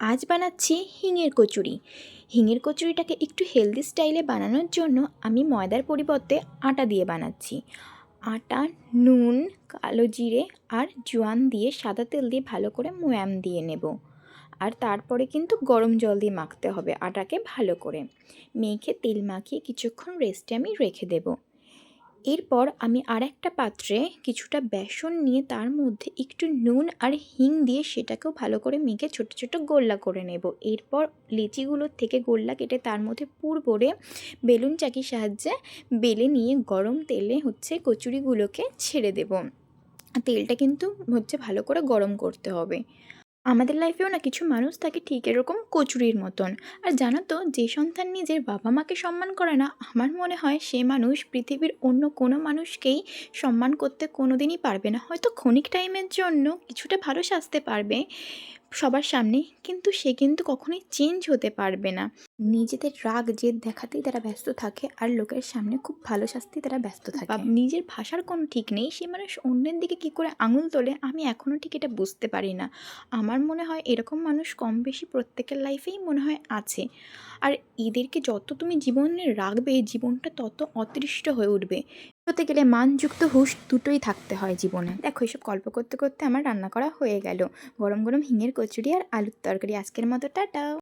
আজ বানাচ্ছি হিঙের কচুরি। হিঙের কচুরিটাকে একটু হেলদি স্টাইলে বানানোর জন্য আমি ময়দার পরিবর্তে আটা দিয়ে বানাচ্ছি। আটা, নুন, কালো জিরে আর জোয়ান দিয়ে সাদা তেল দিয়ে ভালো করে ময়াম দিয়ে নেব। আর তারপরে কিন্তু গরম জল দিয়ে মাখতে হবে আটাকে ভালো করে। মেখে তেল মাখিয়ে কিছুক্ষণ রেস্টে আমি রেখে দেব। এরপর আমি আরেকটা পাত্রে কিছুটা বেসন নিয়ে তার মধ্যে একটু নুন আর হিং দিয়ে সেটাকেও ভালো করে মেখে ছোট ছোট গোল্লা করে নেব। এরপর লিচিগুলোর থেকে গোল্লা কেটে তার মধ্যে পুর ভরে বেলুন চাকির সাহায্যে বেলে নিয়ে গরম তেলে কচুরিগুলোকে ছেড়ে দেব। তেলটা কিন্তু ভালো করে গরম করতে হবে। আমাদের লাইফেও না কিছু মানুষ থাকে ঠিক এরকম কচুরির মতন। আর জানো তো, যে সন্তান নিজের বাবা মাকে সম্মান করে না, আমার মনে হয় সে মানুষ পৃথিবীর অন্য কোনো মানুষকেই সম্মান করতে কোনো দিনই পারবে না। হয়তো ক্ষণিক টাইমের জন্য কিছুটা ভালো সাজতে পারবে সবার সামনে, কিন্তু সে কিন্তু কখনোই চেঞ্জ হতে পারবে না। নিজেদের রাগ জেদ দেখাতেই তারা ব্যস্ত থাকে আর লোকের সামনে খুব ভালো সাজতেই তারা ব্যস্ত থাকে। নিজের ভাষার কোনো ঠিক নেই, সে মানুষ অন্যের দিকে কী করে আঙুল তোলে আমি এখনও ঠিক এটা বুঝতে পারি না। আমার মনে হয় এরকম মানুষ কম বেশি প্রত্যেকের লাইফেই মনে হয় আছে। আর এদেরকে যত তুমি জীবনে রাখবে, জীবনটা তত অতৃষ্ট হয়ে উঠবে। হতে গেলে মানযুক্ত হুঁশ দুটোই থাকতে হয় জীবনে। দেখো, এসব গল্প করতে করতে আমার রান্না করা হয়ে গেল। গরম গরম হিঙের কচুরি আর আলুর তরকারি। আজকের মতো টাটা।